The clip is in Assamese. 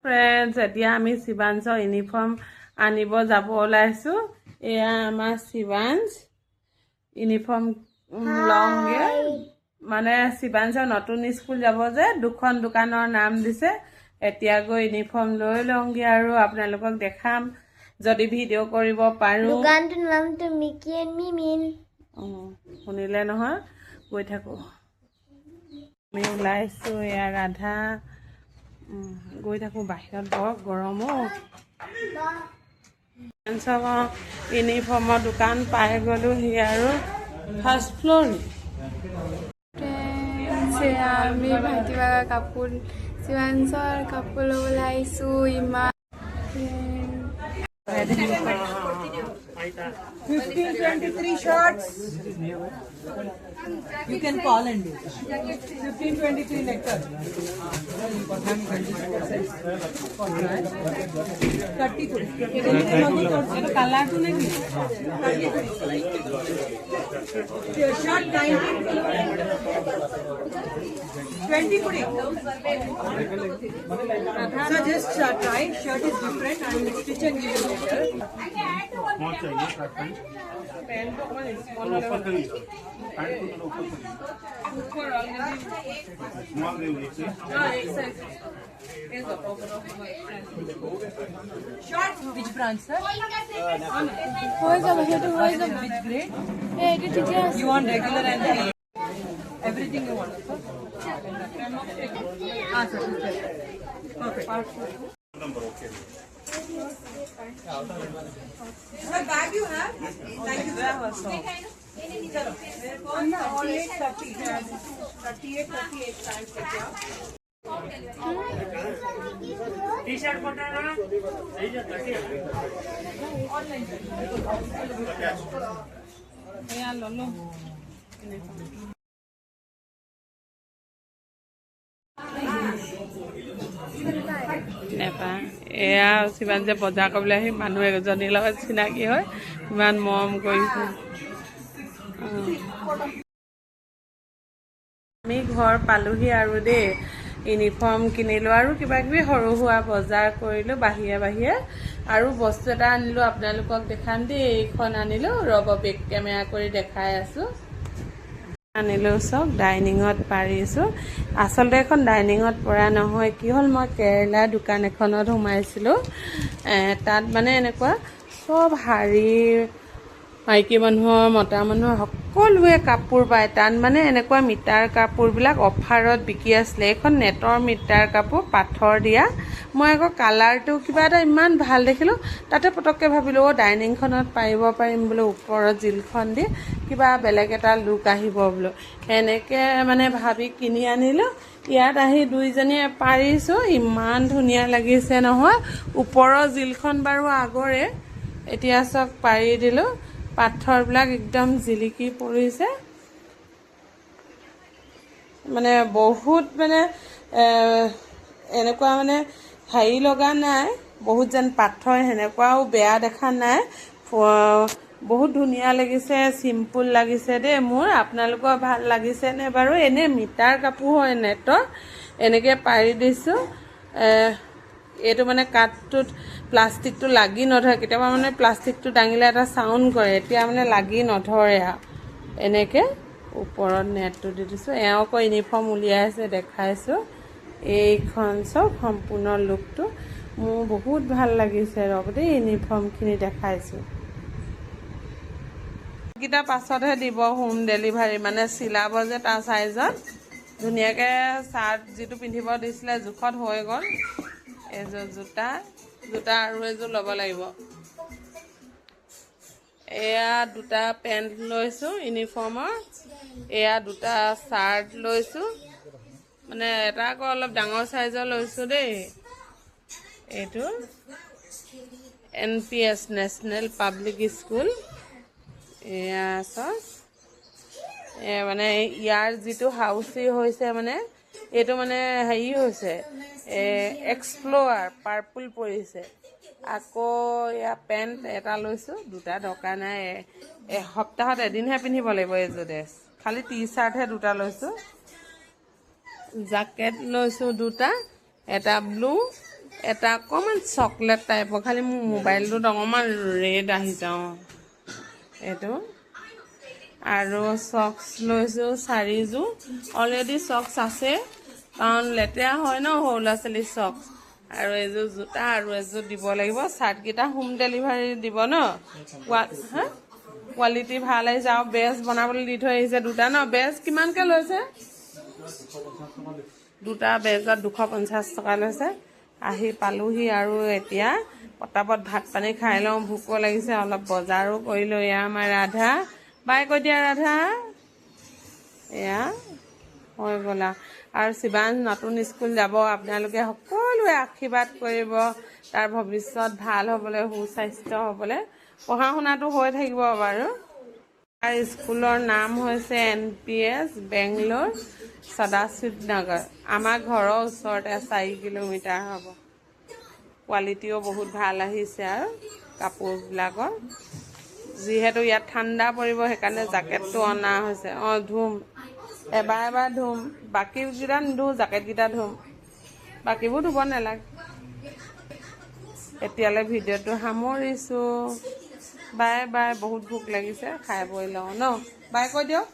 ফ্ৰেণ্ডছ, এতিয়া আমি শিৱাংশৰ ইউনিফৰ্ম আনিব যাব ওলাইছোঁ। এয়া আমাৰ শিৱাংশ ইউনিফৰ্ম লওঁগে। মানে শিৱাংশৰ নতুন স্কুল যাব যে, দুখন দোকানৰ নাম দিছে। এতিয়া গৈ ইউনিফৰ্ম লৈ লওঁগে আৰু আপোনালোকক দেখাম যদি ভিডিঅ' কৰিব পাৰোঁ। দোকানটোৰ নামটো মিকি এণ্ড মিমিন। শুনিলে নহয়, গৈ থাকোঁ। আমি ওলাইছোঁ, এয়া ৰাধা। গৈ থাকোঁ, বাহিৰত বৰ গৰমো। ইউনিফৰ্মৰ দোকান পাই গ'লোহি আৰু ফাৰ্ষ্ট ফ্ল'ৰ। আমি ভাইটি বাগা কাপোৰ শিৱাংশৰ কাপোৰ ল'বলৈ আহিছোঁ। ইমান 15-23 shots. You can call and do. 15-23 nectar. 30. Colour টো নেকি? Shot 19. 20 puri. So just try. Shirt is different. I will stitch and give you later. Short which brand, sir? Which grade? You want regular and everything you want, sir? Sir. Perfect. What bag you have? Thank you, sir. All 8:30. 38 times. T-shirt button na? এয়া ল'লো। নেপা এয়া যিমান যে বজাৰ কৰিবলৈ আহি মানুহ এজনীৰ লগত চিনাকি হয়, ইমান মৰম কৰিছে। আমি ঘৰ পালোহি আৰু দেই, ইউনিফৰ্ম কিনিলোঁ আৰু কিবা কিবি সৰু সুৰা বজাৰ কৰিলোঁ বাহিৰে আৰু বস্তু এটা আনিলোঁ, আপোনালোকক দেখাম দেই। এইখন আনিলোঁ, ৰ'ব বেক কেমেৰা কৰি দেখাই আছোঁ। আনিলোঁ চব, ডাইনিঙত পাৰিছোঁ। আচলতে এখন ডাইনিঙত পৰা নহয়, কি হ'ল মই কেৰেলা দোকান এখনত সোমাইছিলোঁ। তাত মানে এনেকুৱা চব শাৰী, মাইকী মানুহৰ মতা মানুহৰ সকলোৱে কাপোৰ পায়। তাত মানে এনেকুৱা মিটাৰ কাপোৰবিলাক অফাৰত বিকি আছিলে। এইখন নেটৰ মিটাৰ কাপোৰ, পাথৰ দিয়া। মই আকৌ কালাৰটো কিবা এটা ইমান ভাল দেখিলোঁ, তাতে পটককৈ ভাবিলোঁ ডাইনিংখনত পাৰিব পাৰিম বোলো, ওপৰত জিলখন দি কিবা বেলেগ এটা লুক আহিব বোলো। সেনেকৈ মানে ভাবি কিনি আনিলোঁ। ইয়াত আহি দুইজনীয়ে পাৰিছোঁ, ইমান ধুনীয়া লাগিছে নহয়। ওপৰৰ জিলখন বাৰু আগৰে, এতিয়া চব পাৰি দিলোঁ। পাথৰবিলাক একদম জিলিকি পৰিছে, মানে বহুত মানে এনেকুৱা মানে হেৰি লগা নাই, বহুত যেন পাথৰ সেনেকুৱাও বেয়া দেখা নাই। বহুত ধুনীয়া লাগিছে, চিম্পুল লাগিছে দেই মোৰ। আপোনালোকৰ ভাল লাগিছেনে বাৰু? এনেই মিটাৰ কাপোৰ হয় নেটৰ, এনেকৈ পাৰি দিছোঁ। এইটো মানে কাঠটোত প্লাষ্টিকটো লাগি নধৰে, কেতিয়াবা মানে প্লাষ্টিকটো দাঙিলে এটা চাউণ্ড কৰে, এতিয়া মানে লাগি নধৰে আৰু। এনেকৈ ওপৰত নেটটো দি দিছোঁ। এওঁকো ইউনিফৰ্ম উলিয়াই আছে, দেখাইছোঁ। এইখন চব সম্পূৰ্ণ লুকটো মোৰ বহুত ভাল লাগিছে। ৰ'ব দেই, ইউনিফৰ্মখিনি দেখাইছোঁ। কেইটা পাছতহে দিব হোম ডেলিভাৰী, মানে চিলাব যে তাৰ চাইজত। ধুনীয়াকৈ চাৰ্ট যিটো পিন্ধিব দিছিলে জোখত হৈ গ'ল। এযোৰ জোতা আৰু এযোৰ ল'ব লাগিব। এয়া দুটা পেণ্ট লৈছোঁ ইউনিফৰ্মৰ, এয়া দুটা চাৰ্ট লৈছোঁ, মানে এটা আকৌ অলপ ডাঙৰ চাইজৰ লৈছোঁ দেই। এইটো NPS নেশ্যনেল পাব্লিক স্কুল। এয়া চব মানে ইয়াৰ যিটো হাউচি হৈছে, মানে এইটো মানে হেৰি হৈছে, এক্সপ্ল'ৰাৰ পাৰ্পল পৰিছে। আকৌ এয়া পেণ্ট এটা লৈছোঁ, দুটা দৰকাৰ নাই, এসপ্তাহত এদিনহে পিন্ধিব লাগিব এইযোৰ ড্ৰেছ। খালি টি চাৰ্টহে দুটা লৈছোঁ। জাকেট লৈছোঁ দুটা, এটা ব্লু এটা অকণমান চকলেট টাইপৰ, খালি মোৰ মোবাইলটোত অকণমান ৰেড আহি যাওঁ এইটো। আৰু চক্স লৈছোঁ 4যোৰ। অলৰেডি চক্স আছে কাৰণ লেতেৰা হয় ন সৰু ল'ৰা ছোৱালীৰ চক্স। আৰু এযোৰ জোতা আৰু এযোৰ দিব লাগিব। চাৰ্টকেইটা হোম ডেলিভাৰী দিব ন? হা কোৱালিটি ভাল আহিছে আৰু বেজ বনাবলৈ দি থৈ আহিছে দুটা ন? বেজ কিমানকৈ লৈছে? দুটা বেজত 250 টকা লৈছে। আহি পালোহি আৰু এতিয়া পটাপট ভাত পানী খাই লওঁ, ভোকো লাগিছে, অলপ বজাৰো কৰিলোঁ। এয়া আমাৰ ৰাধা, বাই কৈ দিয়া ৰাধা। এয়া হৈ গ'লা। আৰু শিৱাংশ নতুন স্কুল যাব, আপোনালোকে সকলোৱে আশীৰ্বাদ কৰিব তাৰ ভৱিষ্যত ভাল হ'বলৈ, সুস্বাস্থ্য হ'বলৈ। পঢ়া শুনাটো হৈ থাকিব বাৰু। তাৰ স্কুলৰ নাম হৈছে NPS বেংগলোৰ সদাশিৱ নগৰ। আমাৰ ঘৰৰ ওচৰতে 4 কিলোমিটাৰ হ'ব। কোৱালিটিও বহুত ভাল আহিছে আৰু কাপোৰবিলাকৰ। যিহেতু ইয়াত ঠাণ্ডা পৰিব সেইকাৰণে জেকেটটো অনা হৈছে। ধুম এবাৰ ধুম, বাকীকেইটা নুধুম, জেকেটকেইটা ধুম, বাকীবোৰ ধুব নালাগে। এতিয়ালৈ ভিডিঅ'টো সামৰিছোঁ। Bye bye. বহুত ভোক লাগিছে, খাই বৈ লওঁ ন? বাই কৈ দিয়ক।